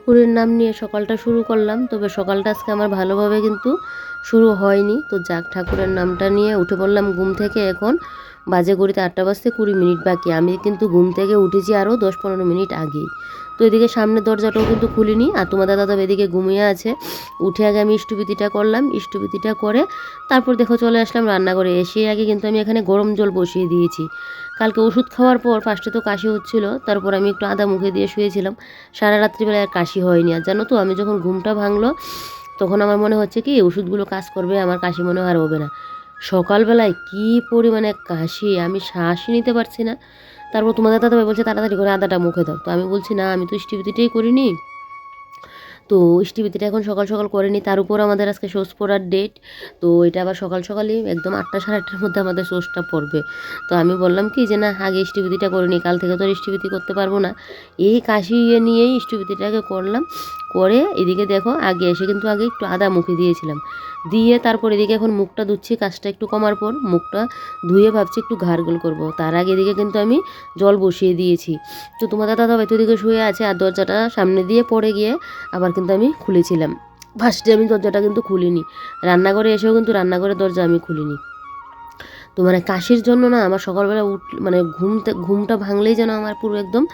ঠাকুরের নাম নিয়ে সকালটা শুরু করলাম, তবে সকালটা আজকে আমার ভালোভাবে কিন্তু শুরু হয়নি। তো যাক, ঠাকুরের নামটা নিয়ে উঠে পড়লাম ঘুম থেকে। এখন বাজে ঘড়িতে 8টা বাজতে 20 মিনিট বাকি। আমি কিন্তু ঘুম থেকে উঠেছি আরও 10-15 মিনিট আগেই। তো এদিকে সামনের দরজাটাও কিন্তু খুলিনি, আর তোমাদের দাদা এদিকে ঘুমিয়ে আছে। উঠে আগে আমি ইষ্টবিতিটা করলাম, ইষ্টবিতিটা করে তারপর দেখো চলে আসলাম রান্নাঘরে। এসে আগে কিন্তু আমি এখানে গরম জল বসিয়ে দিয়েছি। কালকে ওষুধ খাওয়ার পর ফার্স্টে তো কাশি হচ্ছিল, তারপর আমি একটু আদা মুখে দিয়ে শুয়েছিলাম। সারা রাত্রিবেলায় আর কাশি হয়নি। আর জানো তো, আমি যখন ঘুমটা ভাঙলো তখন আমার মনে হচ্ছে কি ওষুধগুলো কাজ করবে, আমার কাশি মনে হয় আর হবে না। সকালবেলায় কী পরিমাণে কাশি, আমি শ্বাসই নিতে পারছি না। তারপর তোমাদের দাদাভাই বলছে তাড়াতাড়ি করে আদাটা মুখে দাও। তো আমি বলছি না, আমি তো ইষ্টবিতিটাই করিনি। তো ইষ্টবিতিটা এখন সকাল সকাল করে নিই। তার উপর আমাদের আজকে শোষ পড়ার ডেট। তো এটা আবার সকাল সকালই একদম 8টা সাড়ে 8টার মধ্যে আমাদের শোষটা পড়বে। তো আমি বললাম কি যে না, আগে ইষ্টবিতিটা করে নিই, কাল থেকে তো আর ইষ্টবিতি করতে পারবো না। এই কাশি নিয়েই ইষ্টবিতিটাকে করলাম। করে এদিকে দেখো আগে এসে কিন্তু আগে একটু আদা মুখে দিয়েছিলাম, দিয়ে তারপর এদিকে এখন মুখটা ধুচ্ছি। কাজটা একটু কমার পর মুখটা ধুয়ে ভাবছি একটু ঘাড়গোল করব। তার আগে এদিকে কিন্তু আমি জল বসিয়ে দিয়েছি। তো তোমাদের দাদাভাই তো এদিকে শুয়ে আছে, আর দরজাটা সামনে দিয়ে পড়ে গিয়ে আবার কিন্তু আমি খুলেছিলাম। ফার্স্টে আমি দরজাটা কিন্তু খুলিনি, রান্নাঘরে এসেও কিন্তু রান্নাঘরের দরজা আমি খুলিনি। তো মানে কাশির জন্য না আমার সকালবেলা মানে ঘুমটা ভাঙলেই যেন আমার পুরো একদম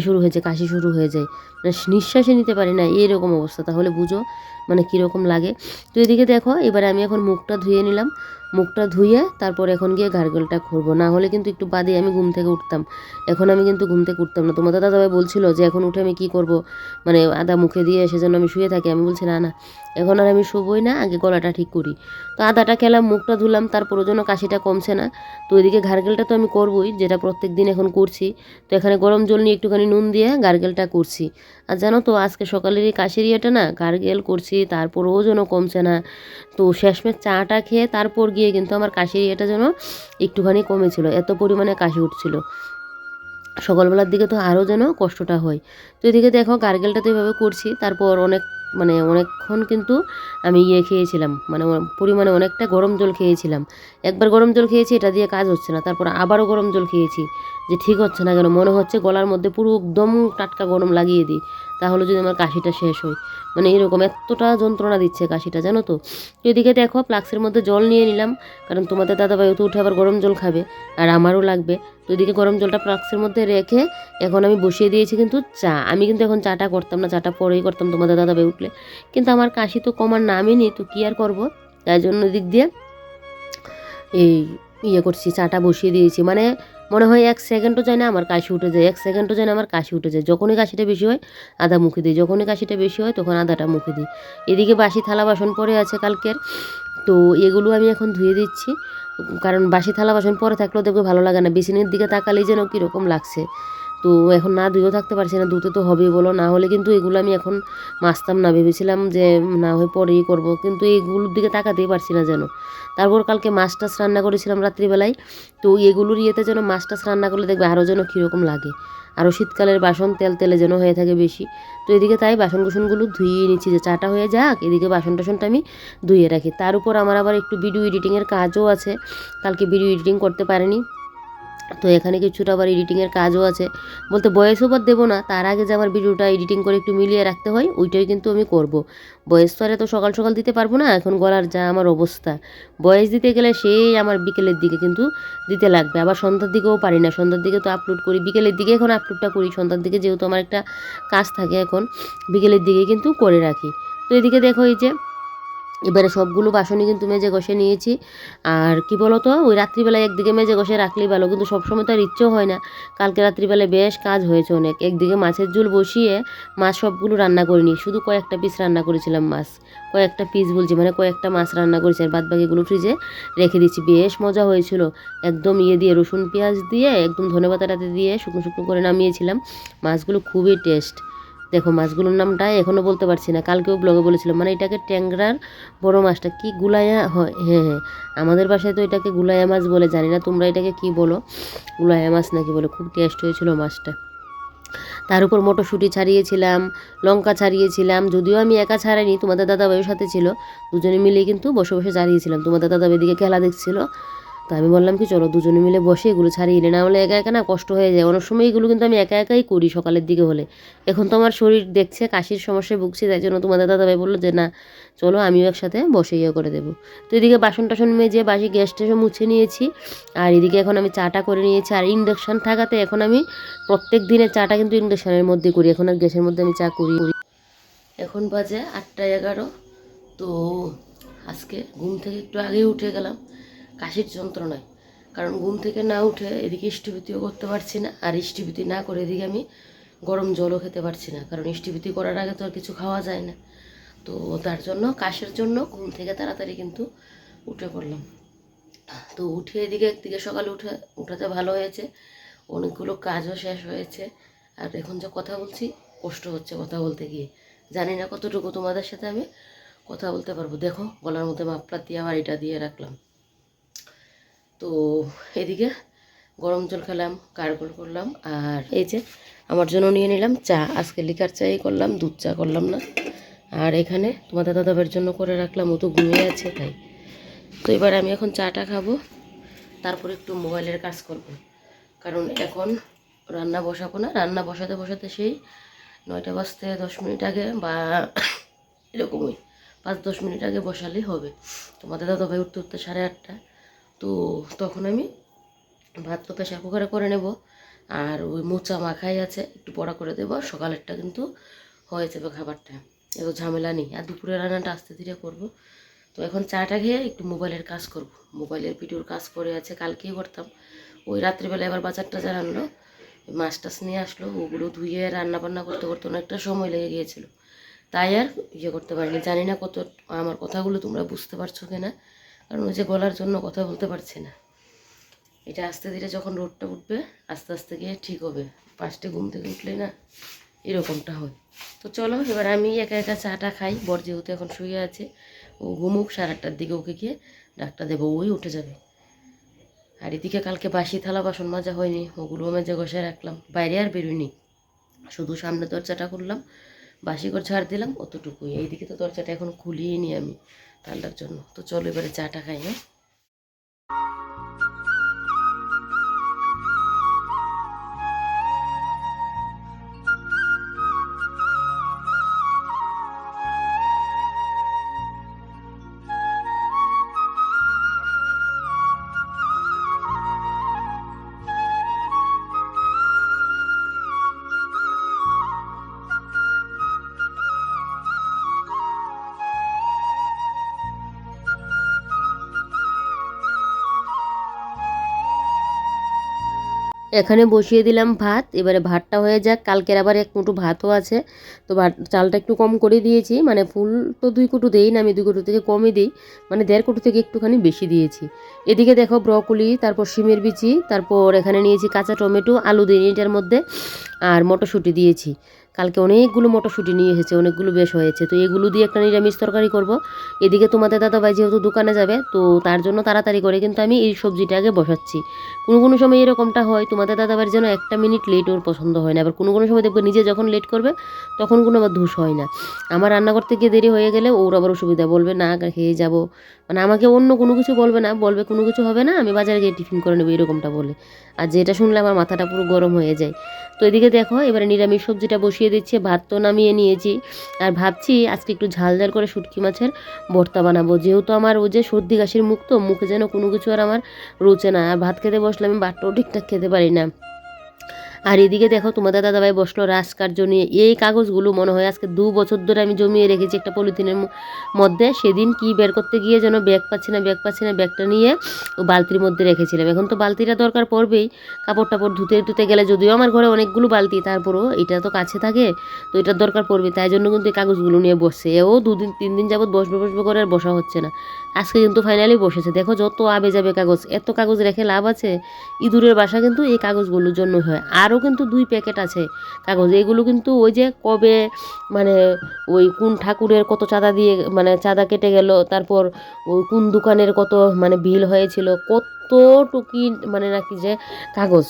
শুরু হয়েছে, কাশি শুরু হয়ে যায়। মানে নিঃশ্বাসই নিতে পারি না, এরকম অবস্থা। তাহলে বুঝো মানে কীরকম লাগে। তো এদিকে দেখো এবারে আমি এখন মুখটা ধুয়ে নিলাম। মুখটা ধুয়ে তারপর এখন গিয়ে গার্গলটা করবো, না হলে কিন্তু একটু বাদে আমি ঘুম থেকে উঠতাম। এখন আমি কিন্তু ঘুম থেকে উঠতাম না। তোমাদের দাদাভাই বলছিল যে এখন উঠে আমি কী করব, মানে আদা মুখে দিয়ে সেজন্য আমি শুয়ে থাকি। আমি বলছি না না, এখন আর আমি শুবোই না, আগে গলাটা ঠিক করি। তো আদাটা খেলাম, মুখটা ধুলাম, তারপরও যেন কাশিটা কমছে না। তো ওইদিকে গার্গেলটা তো আমি করবই, যেটা প্রত্যেক দিন এখন করছি। তো এখানে গরম জল নিয়ে একটুখানি নুন দিয়ে গার্গেলটা করছি। আর জানো তো আজকে সকালের এই কাশির না গার্গেল করছি, তারপরও যেন কমছে না। তো শেষমেশ চাটা খেয়ে তারপর গিয়ে কিন্তু আমার কাশির যেন একটুখানি কমেছিল, এত পরিমাণে কাশি উঠছিল। সকালবেলার দিকে তো আরও যেন কষ্টটা হয়। তো এদিকে দেখো গার্গেলটা তো এভাবে করছি। তারপর অনেকক্ষণ কিন্তু আমি খেয়েছিলাম, মানে পরিমাণে অনেকটা গরম জল খেয়েছিলাম। একবার গরম জল খেয়েছি, এটা দিয়ে কাজ হচ্ছে না। তারপর আবারও গরম জল খেয়েছি, যে ঠিক হচ্ছে না কেন, মনে হচ্ছে গলার মধ্যে পুরো একদম টাটকা গরম লাগিয়ে দিই, তাহলে যদি আমার কাশিটা শেষ হয়। মানে এরকম এতটা যন্ত্রণা দিচ্ছে কাশিটা, জানো তো। তো এদিকে দেখো ফ্লাক্সের মধ্যে জল নিয়ে নিলাম, কারণ তোমাদের দাদাভাই তো উঠে আবার গরম জল খাবে, আর আমারও লাগবে। তো এদিকে গরম জলটা ফ্লাক্সের মধ্যে রেখে এখন আমি বসিয়ে দিয়েছি কিন্তু চা। আমি কিন্তু এখন চাটা করতাম না, চাটা পরেই করতাম তোমাদের দাদাভাই উঠলে। কিন্তু আমার কাশি তো কমার নামই নেই, তো কী আর করবো। তাই জন্য দিক দিয়ে এই করছি, চাটা বসিয়ে দিয়েছি। মানে মনে হয় 1 সেকেন্ডও যায় না আমার কাশি উঠে যায়, 1 সেকেন্ডও যায় না আমার কাশি উঠে যায়। যখনই কাশিটা বেশি হয় আদা মুখে দিই, যখনই কাশিটা বেশি হয় তখন আদাটা মুখে দিই। এদিকে বাসি থালা বাসন পড়ে আছে কালকের, তো এগুলো আমি এখন ধুয়ে দিচ্ছি। কারণ বাসি থালা বাসন পরে থাকলেও দেখবে ভালো লাগে না, বেসিনের দিকে তাকালেই যেন কীরকম লাগছে। তো এখন না ধুয়েও থাকতে পারছি না, ধুতে তো হবেই বলো, না হলে কিন্তু এগুলো আমি এখন মাজতাম না। ভেবেছিলাম যে না হয় পরেই করব, কিন্তু এইগুলোর দিকে তাকাতেই পারছি না যেন। তারপর কালকে মাছ টাছ রান্না করেছিলাম রাত্রিবেলায়, তো এগুলোর যেন মাছ টাছ রান্না করলে দেখবে আরও যেন কীরকম লাগে। আরও শীতকালের বাসন তেল তেলে যেন হয়ে থাকে বেশি। তো এদিকে তাই বাসন কুসনগুলো ধুয়ে নিচ্ছি, যে চাটা হয়ে যাক, এদিকে বাসন টাসনটা আমি ধুয়ে রাখি। তার উপর আমার আবার একটু ভিডিও এডিটিংয়ের কাজও আছে, কালকে ভিডিও এডিটিং করতে পারিনি। তো এখানে কিছুটা আবার এডিটিংয়ের কাজও আছে, বলতে ভয়েস ওভার দেবো না, তার আগে যে আমার ভিডিওটা এডিটিং করে একটু মিলিয়ে রাখতে হয়, ওইটাই কিন্তু আমি করব। ভয়েস তো আর এত সকাল সকাল দিতে পারবো না, এখন গলার যা আমার অবস্থা। ভয়েস দিতে গেলে সেই আমার বিকেলের দিকে কিন্তু দিতে লাগবে, আবার সন্ধ্যার দিকেও পারি না। সন্ধ্যার দিকে তো আপলোড করি, বিকেলের দিকে এখন আপলোডটা করি, সন্ধ্যার দিকে যেহেতু আমার একটা কাজ থাকে এখন বিকেলের দিকে কিন্তু করে রাখি। তো এদিকে দেখো এই যে এবারে সবগুলো বাসনই কিন্তু মেজে ঘষে নিয়েছি। আর কি বলতো, ওই রাত্রিবেলায় একদিকে মেজে ঘষে রাখলেই ভালো, কিন্তু সবসময় তো আর ইচ্ছেও হয় না। কালকে রাত্রিবেলায় বেশ কাজ হয়েছে অনেক। একদিকে মাছের ঝোল বসিয়ে মাছ সবগুলো রান্না করিনি, শুধু কয়েকটা পিস রান্না করেছিলাম মাছ। কয়েকটা পিস বলছি, মানে কয়েকটা মাছ রান্না করেছি, আর বাদবাকিগুলো ফ্রিজে রেখে দিচ্ছি। বেশ মজা হয়েছিল, একদম দিয়ে রসুন পেঁয়াজ দিয়ে একদম ধনেপাতাটাতে দিয়ে শুকনো শুকনো করে নামিয়েছিলাম। মাছগুলো খুবই টেস্ট। দেখো মাছগুলোর নামটা এখনও বলতে পারছি না, কালকেও ব্লগে বলেছিলাম। মানে এটাকে ট্যাংরার বড় মাছটা কি গুলাইয়া হয়, হ্যাঁ হ্যাঁ, আমাদের বাসায় তো এটাকে গুলাইয়া মাছ বলে, জানি না তোমরা এটাকে কি বলো, গুলাইয়া মাছ নাকি বলে। খুব টেস্ট হয়েছিল মাছটা। তার উপর মটরশুঁটি ছাড়িয়েছিলাম, লঙ্কা ছাড়িয়েছিলাম, যদিও আমি একা ছাড়াইনি, তোমাদের দাদাভাইয়ের সাথে ছিল, দুজনে মিলে কিন্তু বসে বসে ছাড়িয়েছিলাম। তোমাদের দাদাভাই দিকে খেলা দেখছিল। তো আমি বললাম কি চলো দুজনে মিলে বসে এগুলো ছাড়িয়ে না হলে একা একা না কষ্ট হয়ে যায়, অনেক সময় এগুলো কিন্তু আমি একা একাই করি সকালের দিকে হলে। এখন তো আমার শরীর দেখছে কাশির সমস্যায় ভুগছি, তাই জন্য তোমাদের দাদাভাই বললো যে না চলো আমিও একসাথে বসে করে দেবো। তো এদিকে বাসন টাসন মেজে বাসি গ্যাস ট্যাসও মুছে নিয়েছি, আর এদিকে এখন আমি চাটা করে নিয়েছি। আর ইন্ডাকশান থাকাতে এখন আমি প্রত্যেক দিনের চাটা কিন্তু ইন্ডাকশানের মধ্যে করি, এখন আর গ্যাসের মধ্যে আমি চা করি। এখন বাজে 8টা 11। তো আজকে ঘুম থেকে একটু আগেই উঠে গেলাম কাশির যন্ত্রণায়, কারণ ঘুম থেকে না উঠে এদিকে ইষ্টভীতিও করতে পারছি না, আর ইষ্টভীতি না করে এদিকে আমি গরম জলও খেতে পারছি না, কারণ ইষ্টভীতি করার আগে তো আর কিছু খাওয়া যায় না। তো তার জন্য কাশির জন্য ঘুম থেকে তাড়াতাড়ি কিন্তু উঠে পড়লাম। তো উঠে এদিকে একদিকে সকালে উঠাতে ভালো হয়েছে, অনেকগুলো কাজও শেষ হয়েছে। আর এখন যে কথা বলছি কষ্ট হচ্ছে কথা বলতে গিয়ে, জানি না কতটুকু তোমাদের সাথে আমি কথা বলতে পারবো। দেখো গলার মধ্যে মাফলার দিয়ে আবার এটা দিয়ে রাখলাম। তো এদিকে গরম জল খেলাম, গার্গল করলাম, আর এই যে আমার জন্য নিয়ে নিলাম চা। আজকে লিকার চাই করলাম, দুধ চা করলাম না। আর এখানে তোমাদের দাদাভাইয়ের জন্য করে রাখলাম, ও তো ঘুমিয়ে আছে তাই। তো এবার আমি এখন চাটা খাবো, তারপর একটু মোবাইলের কাজ করব, কারণ এখন রান্না বসাবো না। রান্না বসাতে বসাতে সেই 9টা বাজতে 10 মিনিট আগে বা এরকমই 5-10 মিনিট আগে বসালেই হবে। তোমাদের দাদাভাই উঠতে উঠতে 8:30। তো তখন আমি ভাত তো প্রেশার কুকারে করে নেব, আর ওই মোচা মাখাই আছে একটু বড়া করে দেবো, সকালেরটা কিন্তু হয়ে যাবে খাবারটা, এত ঝামেলা নেই। আর দুপুরে রান্নাটা আস্তে ধীরে করব। তো এখন চাটা খেয়ে একটু মোবাইলের কাজ করব, মোবাইলের ভিডিওর কাজ পড়ে আছে, কালকেই করতাম। ওই রাত্রিবেলা এবার বাজার টাজার আনলো, মাছ টাছ নিয়ে আসলো, ওগুলো ধুয়ে রান্না বান্না করতে করতে অনেকটা সময় লেগে গিয়েছিলো, তাই আর করতে পারিনি। জানি না কত আমার কথাগুলো তোমরা বুঝতে পারছো কিনা, কারণ ওই যে গলার জন্য কথা বলতে পারছি না। এটা আস্তে ধীরে যখন রোদটা উঠবে আস্তে আস্তে গিয়ে ঠিক হবে। ফার্স্টে ঘুম থেকে উঠলে না এরকমটা হয়। তো চলো এবার আমি একা একা চাটা খাই, বর যেহেতু এখন শুয়ে আছে, ও ঘুমুক, 8:30টার দিকে ওকে গিয়ে ডাক্তার দেবো, ওই উঠে যাবে। আর এদিকে কালকে বাসি থালা বাসন মাজা হয়নি, ওগুলো মেজে ঘষে রাখলাম, বাইরে আর বেরোয়নি, শুধু সামনে দরজাটা করলাম, বাসি করে ঝাড় দিলাম, অতটুকুই। এইদিকে তো দরজাটা এখন খুলিয়ে নি আমি ঠান্ডার জন্য। তো চলো এবারে চাটা খাই। হ্যাঁ, এখানে বসিয়ে দিলাম ভাত, এবারে ভাতটা হয়ে যাক। কালকের আবার 1 মুঠো ভাতও আছে, তো ভাত চালটা একটু কম করে দিয়েছি, মানে ফুল তো 2 কুটু দেই না আমি, 2 কুটু থেকে কমই দিই, মানে 1.5 কুটু থেকে একটুখানি বেশি দিয়েছি। এদিকে দেখো ব্রকলি, তারপর শিমের বিচি, তারপর এখানে নিয়েছি কাঁচা টমেটো, আলু দিই এটার মধ্যে, আর মটরশুঁটি দিয়েছি। কালকে অনেকগুলো মটরশুঁটি নিয়ে এসেছে, অনেকগুলো বেশ হয়েছে, তো এগুলো দিয়ে একটা নিরামিষ তরকারি করব। এদিকে তোমাদের দাদাভাই যেহেতু দোকানে যাবে, তো তার জন্য তাড়াতাড়ি করে কিন্তু আমি এই সবজিটা আগে বসাচ্ছি। কোনো কোনো সময় এরকমটা হয়, তোমাদের দাদাভাইয়ের যেন 1 মিনিট লেট ওর পছন্দ হয় না, আবার কোনো কোনো সময় দেখবো নিজে যখন লেট করবে তখন কোনো আবার ধুস হয় না। আমার রান্না করতে গিয়ে দেরি হয়ে গেলে ওর আবার অসুবিধা, বলবে না খেয়ে যাব, মানে আমাকে অন্য কোনো কিছু বলবে না, বলবে কোনো কিছু হবে না, আমি বাজারে গিয়ে টিফিন করে নেবো, এরকমটা বলে। আর যেটা শুনলে আমার মাথাটা পুরো গরম হয়ে যায়। তো এদিকে দেখো এবারে নিরামিষ সবজিটা বসিয়ে দিচ্ছি, ভাত তো নামিয়ে নিয়েছি, আর ভাবছি আজকে একটু ঝাল ঝাল করে শুটকি মাছের ভর্তা বানাবো, যেহেতু আমার ওই যে সর্দি কাশির মুখ, তো মুখে যেন কোনো কিছু আর আমার রুচে না, আর ভাত খেতে বসলে আমি ভাতটাও ঠিকঠাক খেতে পারি না। আর এদিকে দেখো তোমাদের দাদাভাই বসলো রাজকার্য নিয়ে, এই কাগজগুলো মনে হয় আজকে 2 বছর ধরে আমি জমিয়ে রেখেছি একটা পলিথিনের মধ্যে। সেদিন কি বের করতে গিয়ে যেন ব্যাগ পাচ্ছি না, ব্যাগটা নিয়ে বালতির মধ্যে রেখেছিলাম। এখন তো বালতিটা দরকার পড়বেই, কাপড় টাপড় ধুতে ধুতে গেলে, যদিও আমার ঘরে অনেকগুলো বালতি, তারপরও এটা তো কাছে থাকে, তো এটার দরকার পড়বে, তাই জন্য কিন্তু এই কাগজগুলো নিয়ে বসছে। এও 2-3 দিন যাবত বসবে বসবে করে আর বসা হচ্ছে না, আজকে কিন্তু ফাইনালি বসেছে। দেখো যত আবে যাবে কাগজ, এত কাগজ রেখে লাভ আছে? ইঁদুরের বাসা কিন্তু এই কাগজগুলোর জন্য হয়। আরও কিন্তু 2 প্যাকেট আছে কাগজ, এগুলো কিন্তু ওই যে কবে মানে ওই কোন ঠাকুরের কত চাঁদা দিয়ে মানে চাঁদা কেটে গেল, তারপর ওই কোন দোকানের কত মানে বিল হয়েছিল, কত টুকি মানে নাকি যে কাগজ,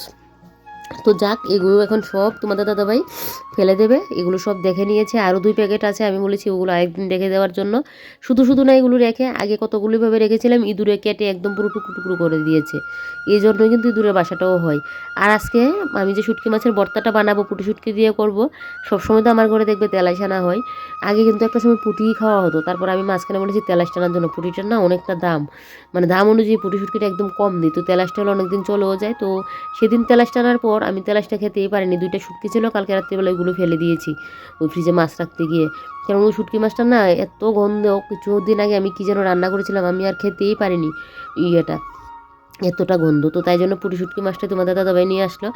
তো যাক, এগুলো এখন সব তোমাদের দাদাভাই ফেলে দেবে। এগুলো সব দেখে নিয়েছে, আরও 2 প্যাকেট আছে, আমি বলেছি ওগুলো আরেকদিন রেখে দেওয়ার জন্য। শুধু শুধু না এগুলো রেখে, আগে কতগুলোভাবে রেখেছিলাম, ইঁদুরে কেটে একদম পুরো টুকরো টুকরো করে দিয়েছে। এই জন্যই কিন্তু ইঁদুরের বাসাটাও হয়। আর আজকে আমি যে শুটকি মাছের ভর্তাটা বানাবো পুঁটি শুটকি দিয়ে করব। সবসময় তো আমার ঘরে দেখবে তেলাই ছানা হয়। আগে কিন্তু একটা সময় পুঁটিই খাওয়া হতো, তারপর আমি মাঝখানে বলেছি তেলাশ টানার জন্য। পুঁটিটার না অনেকটা দাম, মানে দাম অনুযায়ী পুঁটি শুটকিটা একদম কম দিই, তো তেলাশটা হলে অনেকদিন চলেও যায়। তো সেদিন তেলাশ টানার পর আমি তেলাশটা খেতেই পারিনি, 2টা শুটকি ছিল, কালকে রাত্রিবেলা ওইগুলো ফেলে দিয়েছি ওই ফ্রিজে মাছ রাখতে গিয়ে। কারণ ওই শুটকি মাছটা না এত গন্ধ, কিছুদিন আগে আমি কী যেন রান্না করেছিলাম, আমি আর খেতেই পারিনি ইয়েটা, এতটা গন্ধ। তো তাই জন্য পুঁটি শুটকি মাছটা তোমাদের দাদাভাই নিয়ে আসলো।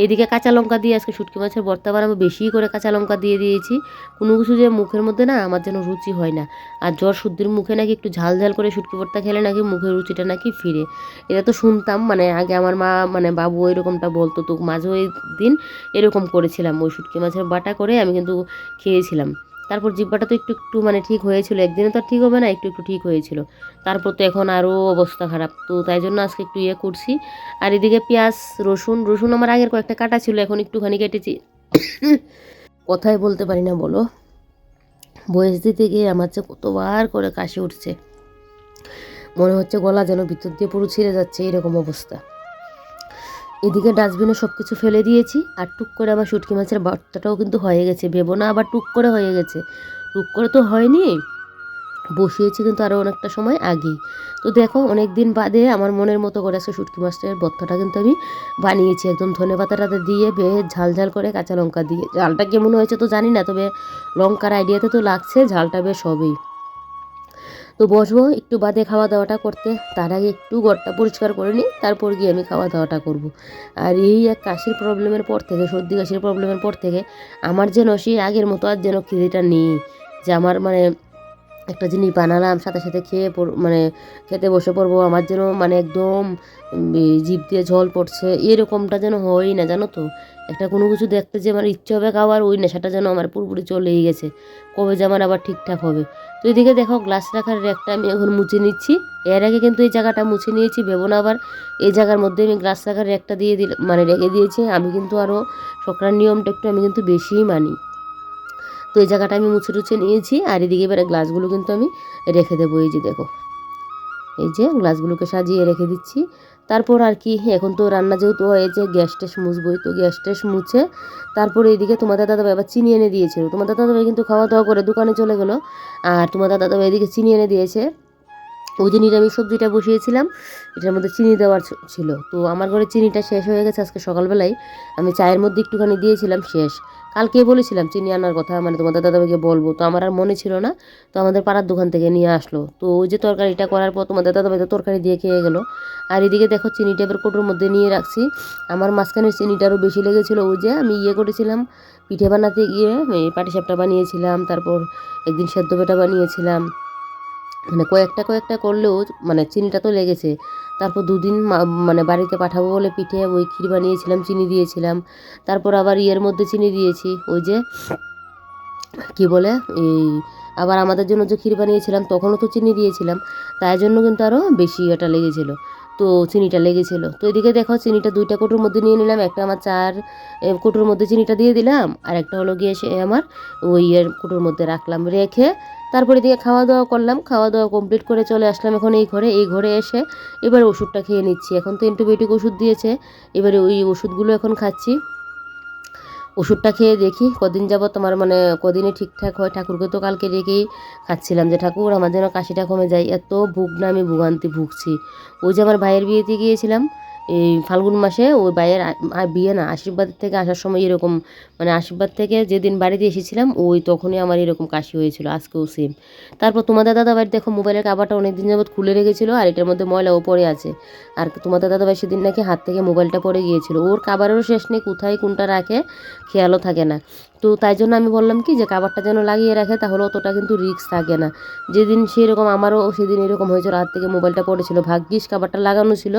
এদিকে কাঁচা লঙ্কা দিয়ে আজকে শুটকি মাছের ভর্তা বানাবো, বেশি করে কাঁচা লঙ্কা দিয়ে দিয়েছি। কোনো কিছু যে মুখের মধ্যে না আমার যেন রুচি হয় না। আর জ্বর শুদ্ধির মুখে নাকি একটু ঝাল ঝাল করে শুটকি ভর্তা খেলে নাকি মুখের রুচিটা নাকি ফিরে। এটা তো শুনতাম, মানে আগে আমার মা মানে বাবু এরকমটা বলতো, তো মাঝে ওই দিন এরকম করেছিলাম, ওই শুটকি মাছের বাটা করে আমি কিন্তু খেয়েছিলাম। তারপর জিব্বাটা তো একটু একটু মানে ঠিক হয়েছিল, একদিনে তো আর ঠিক হবে না, একটু একটু ঠিক হয়েছিল। তারপর তো এখন আরও অবস্থা খারাপ, তো তাই জন্য আজকে একটু ইয়ে করছি। আর এদিকে পেঁয়াজ রসুন রসুন আমার আগের কয়েকটা কাটা ছিল, এখন একটুখানি কেটেছি। কথাই বলতে পারি না বলো, বয়স দিতে গিয়ে আমার যে কতবার করে কাশি উঠছে, মনে হচ্ছে গলা যেন ভিতর দিয়ে পুরো ছিঁড়ে যাচ্ছে, এরকম অবস্থা। এদিকে ডাস্টবিনে সব কিছু ফেলে দিয়েছি, আর টুক করে আমার শুটকি মাছের ভর্তাটাও কিন্তু হয়ে গেছে। ভেবো না আবার টুক করে হয়ে গেছে, টুক করে তো হয়নি, বসিয়েছি কিন্তু আরও অনেকটা সময় আগেই। তো দেখো অনেক দিন বাদে আমার মনের মতো করে আজকে শুটকি মাছের ভর্তাটা কিন্তু আমি বানিয়েছি, একদম ধনেপাতাটাতে দিয়ে বেশ ঝাল ঝাল করে কাঁচা লঙ্কা দিয়ে। ঝালটা কেমন হয়েছে তো জানি না, তবে লঙ্কার আইডিয়াতে তো লাগছে ঝালটা বেশ হবেই। তো বসবো একটু বাদে খাওয়া দাওয়াটা করতে, তার আগে একটু ঘরটা পরিষ্কার করে নিই, তারপর গিয়ে আমি খাওয়া দাওয়াটা করব। আর এই এক কাশির প্রবলেমের পর থেকে, সর্দি কাশির প্রবলেমের পর থেকে আমার যেন সেই আগের মতো আর যেন খিদেটা নেই, যে আমার মানে একটা জিনিস বানালাম সাথে সাথে মানে খেতে বসে পড়বো, আমার যেন মানে একদম জিভ দিয়ে জল পড়ছে, এরকমটা যেন হয়ই না, জানো তো। একটা কোনো কিছু দেখতে যে আমার ইচ্ছে হবে খাওয়ার, ওই নেশাটা যেন আমার পুরোপুরি চলেই গেছে, কবে যে আমার আবার ঠিকঠাক হবে। তো এদিকে দেখো গ্লাস রাখার র্যাকটা আমি এখন মুছে নিচ্ছি। এর আগে কিন্তু এই জায়গাটা মুছে নিয়েছি, ভেবো না আবার এই জায়গার মধ্যে আমি গ্লাস রাখার র্যাকটা দিয়ে দিলে মানে রেখে দিয়েছি। আমি কিন্তু আরও সকালের নিয়মটা একটু আমি কিন্তু বেশিই মানি। তো এই জায়গাটা আমি মুছে টুছে নিয়েছি, আর এদিকে এবারে গ্লাসগুলো কিন্তু আমি রেখে দেবো। এই যে দেখো, এই যে গ্লাসগুলোকে সাজিয়ে রেখে দিচ্ছি। তারপর আর কি, এখন তো রান্না যেহেতু হয়েছে গ্যাস ট্যাস মুছবই, তো গ্যাস ট্যাস মুছে তারপরে এইদিকে তোমাদের দাদাভাই আবার চিনি এনে দিয়েছিল। তোমাদের দাদাভাই কিন্তু খাওয়া দাওয়া করে দোকানে চলে গেলো, আর তোমাদের দাদাভাই এদিকে চিনি এনে দিয়েছে। ওই যে নিরামিষ সবজিটা বসিয়েছিলাম, এটার মধ্যে চিনি দেওয়ার ছিল, তো আমার ঘরে চিনিটা শেষ হয়ে গেছে। আজকে সকালবেলায় আমি চায়ের মধ্যে একটুখানি দিয়েছিলাম, শেষ। কালকে বলেছিলাম চিনি আনার কথা, মানে তোমাদের দাদাভাইকে বলবো, তো আমার আর মনে ছিল না। তো আমাদের পাড়ার দোকান থেকে নিয়ে আসলো, তো ওই যে তরকারিটা করার পর তোমাদের দাদাভাই তো তরকারি দিয়ে খেয়ে গেলো। আর এদিকে দেখো চিনিটা এবার কোটোর মধ্যে নিয়ে রাখছি। আমার মাঝখানের চিনিটারও বেশি লেগেছিলো, ওই যে আমি ইয়ে করেছিলাম পিঠে বানাতে গিয়ে, পাটিসাপটা বানিয়েছিলাম, তারপর একদিন সেদ্ধ পেটা বানিয়েছিলাম, মানে কয়েকটা করলেও মানে চিনিটা তো লেগেছে। তারপর 2 দিন মানে বাড়িতে পাঠাবো বলে পিঠে ওই ক্ষীর বানিয়েছিলাম, চিনি দিয়েছিলাম। তারপর আবার ইয়ের মধ্যে চিনি দিয়েছি, ওই যে কি বলে এই, আবার আমাদের জন্য যে ক্ষীর বানিয়েছিলাম তখনও তো চিনি দিয়েছিলাম, তাই জন্য কিন্তু আরও বেশি এটা লেগেছিলো, তো চিনিটা লেগেছিলো। তো এদিকে দেখো চিনিটা 2টা কৌটোর মধ্যে নিয়ে নিলাম, একটা আমার চার কৌটোর মধ্যে চিনিটা দিয়ে দিলাম, আর একটা হলো গিয়ে সে আমার ওই ইয়ের কৌটোর মধ্যে রাখলাম, রেখে তারপরে দিয়ে খাওয়া দাওয়া করলাম। খাওয়া দাওয়া কমপ্লিট করে চলে আসলাম এখন এই ঘরে এসে এবার ওষুধটা খেয়ে নিচ্ছি। এখন তো অ্যান্টিবায়োটিক ওষুধ দিয়েছে, এবারে ওই ওষুধগুলো এখন খাচ্ছি। ওষুধটা খেয়ে দেখি কদিন যাব তোমার মানে কদিনে ঠিকঠাক হয়। ঠাকুরকে তো কালকে রেখেই খাচ্ছিলাম যে ঠাকুর আমার যেন কাশিটা কমে যায়, এত ভুগ না আমি ভুগছি। ওই যে আমার ভাইয়ের বিয়েতে গিয়েছিলাম এই ফাল্গুন মাসে, ওই ভাইয়ের বিয়ে না, আশীর্বাদ থেকে আসার সময় এরকম, মানে আশীর্বাদ থেকে যেদিন বাড়িতে এসেছিলাম ওই তখনই আমার এরকম কাশি হয়েছিল, আজকেও সেম। তারপর তোমাদের দাদাভাই দেখো মোবাইলের কাভারটা অনেক দিন যাবত খুলে রেখেছিলো, আর এটার মধ্যে ময়লাও পড়ে আছে। আর তোমাদের দাদাভাই সেদিন নাকি হাত থেকে মোবাইলটা পড়ে গিয়েছিল, ওর কাভারেরও শেষ নেই, কোথায় কোনটা রাখে খেয়ালও থাকে না। তো তাই জন্য আমি বললাম কি যে কাভারটা যেন লাগিয়ে রাখে, তাহলে অতটা কিন্তু রিস্ক থাকে না। যেদিন সেরকম আমারও সেদিন এরকম হয়েছিল, হাত থেকে মোবাইলটা পড়েছিল, ভাগ্যিস কাভারটা লাগানো ছিল,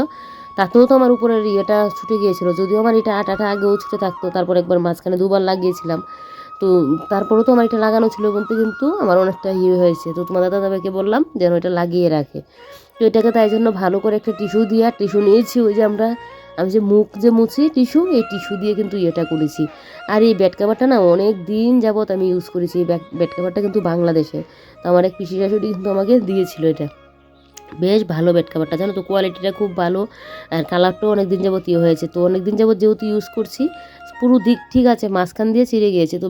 তাতেও তো আমার উপরের ইয়েটা ছুটে গিয়েছিল। যদিও আমার এটা আটাটা আগেও ছুটে থাকতো, তারপর একবার মাঝখানে 2বার লাগিয়েছিলাম, তো তারপরেও তো আমার এটা লাগানো ছিল বলতে কিন্তু আমার অনেকটা হয়েছে। তো তোমার দাদাভাইকে বললাম যেন এটা লাগিয়ে রাখে। তো এটাকে তাই জন্য ভালো করে একটা টিস্যু দিয়ে, টিস্যু নিয়েছি ওই যে আমরা আমি যে মুখ যে মুছি টিস্যু, এই টিস্যু দিয়ে কিন্তু এটা করেছি। আর এই বেড কাভারটা না অনেক দিন যাবৎ আমি ইউজ করেছি। এই বেড কাভারটা কিন্তু বাংলাদেশে, তো আমার এক পিসি শাশুড়ি কিন্তু আমাকে দিয়েছিল এটা। বেশ ভালো বেড কাভারটা, জানো তো কোয়ালিটিটা খুব ভালো, আর কালারটাও অনেক দিন যাবত হয়েছে। তো অনেক দিন যাবত যেহেতু ইউজ করছি, পুরো দিক ঠিক আছে, মাঝখান দিয়ে ছিঁড়ে গিয়েছে। তো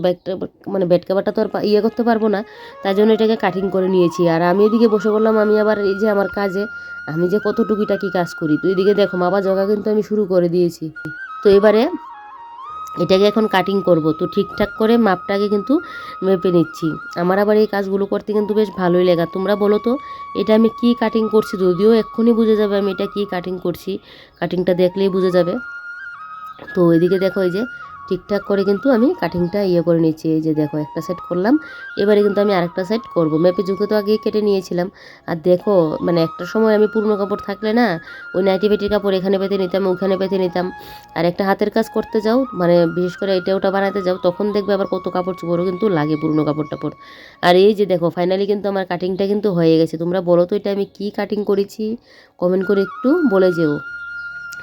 মানে বেড কাভারটা তো আর করতে পারবো না, তাই জন্য এটাকে কাটিং করে নিয়েছি। আর আমি এদিকে বসে বললাম, আমি আবার এই যে আমার কাজে আমি যে কত টুকিটাকি কাজ করি। তো এদিকে দেখো মাপা জগা কিন্তু আমি শুরু করে দিয়েছি। তো এবারে এটাকে এখন কাটিং করব। তো ঠিকঠাক করে মাপটাকে কিন্তু মেপে নিচ্ছি। আমার আবার এই কাজগুলো করতে কিন্তু বেশ ভালোই লাগে। তোমরা বলো তো এটা আমি কি কাটিং করছি, যদিও এক্ষুনি বুঝে যাবে আমি এটা কি কাটিং করছি, কাটিংটা দেখলেই বুঝে যাবে। তো এদিকে দেখো এই যে ঠিকঠাক করে কিন্তু আমি কাটিংটা করে নিচ্ছি। এই যে দেখো একটা সাইড করলাম, এবারে কিন্তু আমি আরেকটা সাইড করব। মেপে ঝুঁকে তো আগেই কেটে নিয়েছিলাম। আর দেখো মানে একটা সময় আমি পুরনো কাপড় থাকলে না ওই নাইটি পেটির কাপড় এখানে পেতে নিতাম, ওখানে পেতে নিতাম। আর একটা হাতের কাজ করতে যাও, মানে বিশেষ করে এটা ওটা বানাতে যাও, তখন দেখবে আবার কত কাপড় চোপড়ও কিন্তু লাগে, পুরনো কাপড় টাপড়। আর এই যে দেখো ফাইনালি কিন্তু আমার কাটিংটা কিন্তু হয়ে গেছে। তোমরা বলো তো এটা আমি কি কাটিং করেছি, কমেন্ট করে একটু বলে যেও।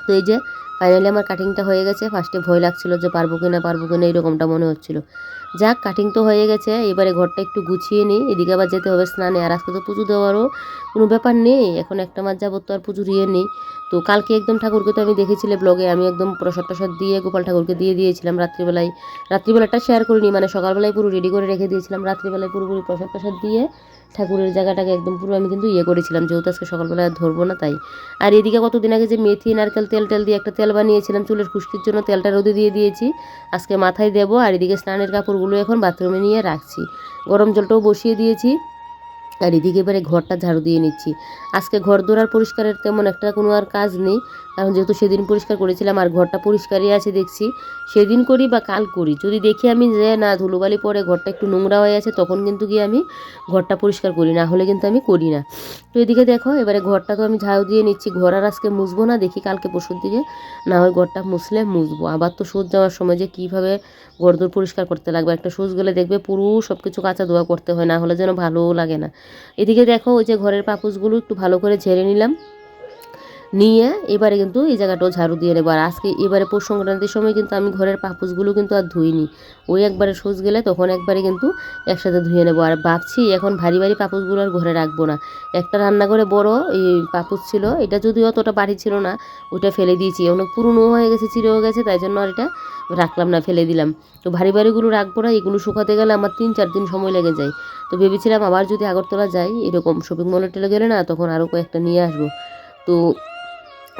তো এই যে ফাইনালি আমার কাটিংটা হয়ে গেছে। ফার্স্টে ভয় লাগছিল যে পারবো কি না এরকমটা মনে হচ্ছিল। যাক, কাটিং তো হয়ে গেছে। এবারে ঘরটা একটু গুছিয়ে নিই, এদিকে আবার যেতে হবে স্নানে। আর আজকে তো পুজো দেওয়ারও কোনো ব্যাপার নেই, এখন একটা মাস যাবত তো আর পুজোর নেই। তো কালকে একদম ঠাকুরকে তো আমি দেখেছিলে ব্লগে, আমি একদম প্রসাদ টসাদ দিয়ে গোপাল ঠাকুরকে দিয়ে দিয়েছিলাম রাত্রিবেলাটা শেয়ার করিনি, মানে সকালবেলায় পুরো রেডি করে রেখে দিয়েছিলাম, রাত্রিবেলায় পুরোপুরি প্রসাদ টসাদ দিয়ে ঠাকুরের জায়গাটাকে একদম পুরো আমি কিন্তু করেছিলাম, যেহেতু আজকে সকালবেলায় ধরবো না তাই। আর এদিকে কতদিন আগে যে মেথি নারকেল তেল দিয়ে একটা তেল বানিয়েছিলাম চুলের খুশকির জন্য, তেলটা রোদে দিয়ে দিয়েছি, আজকে মাথায় দেবো। আর এদিকে স্নানের কাপড়গুলো এখন বাথরুমে নিয়ে রাখছি, গরম জলটাও বসিয়ে দিয়েছি। আর এদিকে এবারে ঘরটা ঝাড়ু দিয়ে নিচ্ছি। আজকে ঘর দোড়ার পরিষ্কারের তেমন একটা কোনো আর কাজ নেই, কারণ যেহেতু সেদিন পরিষ্কার করেছিলাম আর ঘরটা পরিষ্কারই আছে দেখছি। সেদিন করি বা কাল করি, যদি দেখি আমি যে না ধুলোবালি পরে ঘরটা একটু নোংরা হয়ে আছে, তখন কিন্তু গিয়ে আমি ঘরটা পরিষ্কার করি, না হলে কিন্তু আমি করি না। তো এদিকে দেখো এবারে ঘরটা তো আমি ঝাড়ু দিয়ে নিচ্ছি। ঘর আর আজকে মুছবো না, দেখি কালকে পরশুর দিকে না হয় ঘরটা মুছলে মুছবো। আবার তো সোজ যাওয়ার সময় যে কীভাবে ঘরদোর পরিষ্কার করতে লাগবে, একটা সোজ গেলে দেখবে পুরো সব কিছু কাঁচা ধোয়া করতে হয়, না হলে যেন ভালোও লাগে না। এদিকে দেখো ওই যে ঘরের পাপোশগুলো একটু ভালো করে ঝেড়ে নিলাম, নিয়ে এবারে কিন্তু এই জায়গাটাও ঝাড়ু দিয়ে নেবো। আর আজকে এবারে পৌষ সংক্রান্তির সময় কিন্তু আমি ঘরের পাপোশগুলো কিন্তু আর ধুইনি, ওই একবারে সোজ গেলে তখন একবারে কিন্তু একসাথে ধুয়ে নেবো। আর ভাবছি এখন ভারী ভারী পাপোশগুলো আর ঘরে রাখবো না। একটা রান্নাঘরে বড় এই পাপোশ ছিল, এটা যদিও অতটা বাড়ি ছিল না, ওইটা ফেলে দিয়েছি, অনেক পুরনো হয়ে গেছে, চিরেও গেছে, তাই জন্য আর এটা রাখলাম না, ফেলে দিলাম। তো ভারী ভারীগুলো রাখবো না, এগুলো শুকাতে গেলে আমার 3-4 দিন সময় লেগে যায়। তো ভেবেছিলাম আবার যদি আগরতলা যাই এরকম শপিং মলে টেলে গেলে না, তখন আরও কয়েকটা নিয়ে আসবো। তো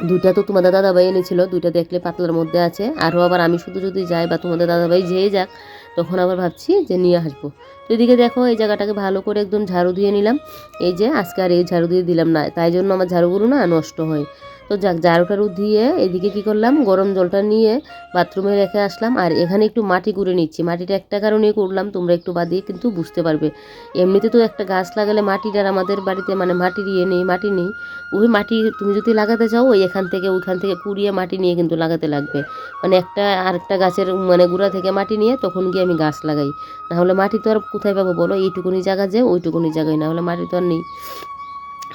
দুইটা তো তোমাদের দাদাভাই এনেছিল, দুইটা দেখলে পাতলার মধ্যে আছে, আরও আবার আমি শুধু যদি যাই বা তোমাদের দাদাভাই যেয়ে যাক, তখন আবার ভাবছি যে নিয়ে আসবো। তো এদিকে দেখো এই জায়গাটাকে ভালো করে একদম ঝাড়ু দিয়ে নিলাম। এই যে আজকে আর এই ঝাড়ু দিয়ে দিলাম না, তাই জন্য আমার ঝাড়ুগুলো না নষ্ট হয়। তো যাক, ঝাড়ু টাড়ু দিয়ে এদিকে কী করলাম, গরম জলটা নিয়ে বাথরুমে রেখে আসলাম। আর এখানে একটু মাটি করে নিচ্ছি, মাটিটা একটা কারণেই করলাম, তোমরা একটু বাদিয়ে কিন্তু বুঝতে পারবে। এমনিতে তো একটা গাছ লাগালে মাটিটার আমাদের বাড়িতে মানে মাটির নেই, মাটি নেই। ওই মাটি তুমি যদি লাগাতে চাও ওই ওইখান থেকে কুড়িয়ে মাটি নিয়ে কিন্তু লাগাতে লাগবে, মানে একটা আরেকটা গাছের মানে গুঁড়া থেকে মাটি নিয়ে তখন গিয়ে আমি গাছ লাগাই। নাহলে মাটি তো আর কোথায় পাবো বলো, এইটুকুনি জায়গা যে ওইটুকুনি জায়গায়, না হলে মাটি তো আর নেই।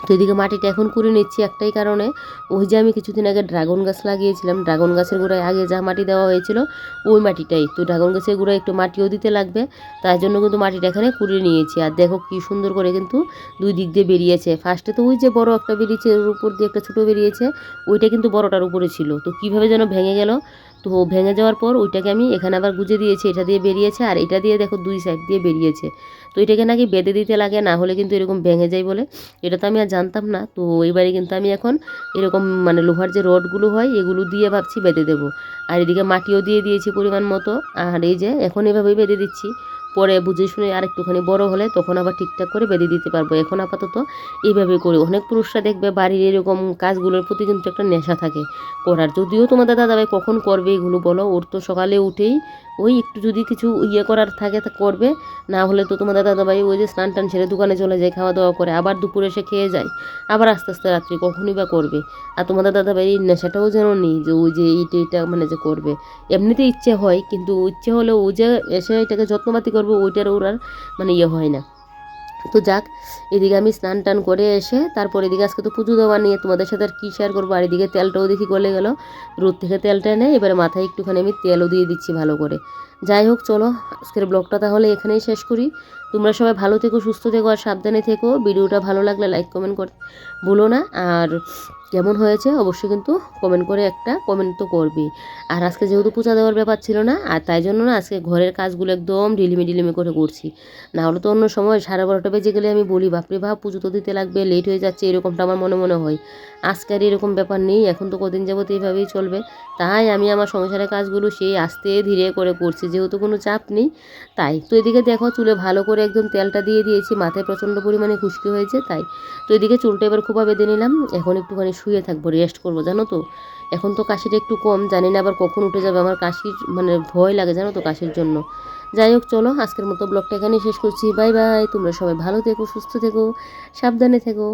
তো এদিকে মাটিটা এখন করে নিচ্ছি একটাই কারণে, ওই যে আমি কিছুদিন আগে ড্রাগন গাছ লাগিয়েছিলাম, ড্রাগন গাছের গোড়ায় আগে যা মাটি দেওয়া হয়েছিল ওই মাটিটাই, তো ড্রাগন গাছের গোড়ায় একটু মাটিও দিতে লাগবে, তাই জন্য কিন্তু মাটিটা এখানে কুড়িয়ে নিয়েছি। আর দেখো কি সুন্দর করে কিন্তু দুই দিক দিয়ে বেরিয়েছে। ফার্স্টে তো ওই যে বড় একটা বেরিয়েছে, ওর উপর দিয়ে একটা ছোটো বেরিয়েছে, ওইটা কিন্তু বড়টার উপরে ছিল, তো কীভাবে যেন ভেঙে গেল। তো ভেঙে যাওয়ার পর ওইটাকে আমি এখানে আবার গুজে দিয়েছি, এটা দিয়ে বেরিয়েছে, আর এটা দিয়ে দেখো দুই সাইড দিয়ে বেরিয়েছে। তো এটাকে নাকি বেঁধে দিতে লাগে, না হলে কিন্তু এরকম ভেঙে যায় বলে, এটা তো আমি আর জানতাম না। তো এইবারে কিন্তু আমি এখন এরকম মানে লোহার যে রডগুলো হয় এগুলো দিয়ে ভাবছি বেঁধে দেবো। আর এদিকে মাটিও দিয়ে দিয়েছি পরিমাণ মতো। আর এই যে এখন এভাবেই বেঁধে দিচ্ছি, পরে বুঝে শুনে আর একটুখানি বড় হলে তখন আবার ঠিকঠাক করে বেঁধে দিতে পারবো। এখন আপাতত এইভাবে করি। অনেক পুরুষরা দেখবে বাড়ির এরকম কাজগুলোর প্রতি কিন্তু একটা নেশা থাকে করার, যদিও তোমাদের দাদাভাই কখন করবে এগুলো বলো, ওর তো সকালে উঠেই ওই একটু যদি কিছু করার থাকে তা করবে, না হলে তো তোমাদের দাদাভাই ওই যে স্নান টান সেরে দোকানে চলে যায়, খাওয়া দাওয়া করে আবার দুপুরে এসে খেয়ে যায়, আবার আস্তে আস্তে রাত্রি কখনই বা করবে। আর তোমাদের দাদাভাই এই নেশাটাও যেন নেই যে ওই যে এইটা মানে যে করবে, এমনিতে ইচ্ছে হয়, কিন্তু ইচ্ছে হলেও ও যে এসে এটাকে যত্নপাতি করবে ওইটার ওর আর মানে হয় না। তো যাক, এদিকে আমি স্নান টান করে এসে তারপর এদিকে আজকে তো পুজো দেওয়া নিয়ে তোমাদের সাথে আর কী শেয়ার করবো। আর এদিকে তেলটাও দেখি গলে গেল, রোদ থেকে তেলটা এনে এবারে মাথায় একটুখানি আমি তেলও দিয়ে দিচ্ছি ভালো করে। যাই হোক, চলো আজকের ব্লগটা তাহলে এখানেই শেষ করি। তোমরা সবাই ভালো থেকো, সুস্থ থেকো আর সাবধানে থেকো। ভিডিওটা ভালো লাগলে লাইক কমেন্ট করতে ভুলো না। আর কেমন হয়েছে অবশ্যই কিন্তু কমেন্ট করে একটা কমেন্ট তো করবি। আর আজকে যেহেতু পূজা দেওয়ার ব্যাপার ছিল না, আর তাই জন্য না আজকে ঘরের কাজগুলো একদম ঢিলিমি করে করছি। না হলে তো অন্য সময় 12:30 বেজে গেলে আমি বলি বাপরে বাপ পুজো তো দিতে লাগবে, লেট হয়ে যাচ্ছে, এরকমটা আমার মনে হয়। আজকে আর এরকম ব্যাপার নেই, এখন তো কদিন যাবত এইভাবেই চলবে। তাই আমি আমার সংসারের কাজগুলো সেই আস্তে ধীরে করে করছি, যেহেতু কোনো চাপ নেই তাই। তো এদিকে দেখো চুলে ভালো করে একদম তেলটা দিয়ে দিয়েছি, মাথায় প্রচণ্ড পরিমাণে খুশকি হয়েছে তাই। তো এদিকে চুলটা এবার খোপা বেঁধে নিলাম, এখন একটুখানি শুয়ে থাকবো, রেস্ট করবো জানো তো। এখন তো কাশিটা একটু কম, জানি না আবার কখন উঠে যাবে, আমার কাশির মানে ভয় লাগে জানো তো কাশির জন্য। যাই হোক, চলো আজকের মতো ব্লগটা এখানেই শেষ করছি। বাই বাই, তোমরা সবাই ভালো থেকো, সুস্থ থেকো, সাবধানে থেকো।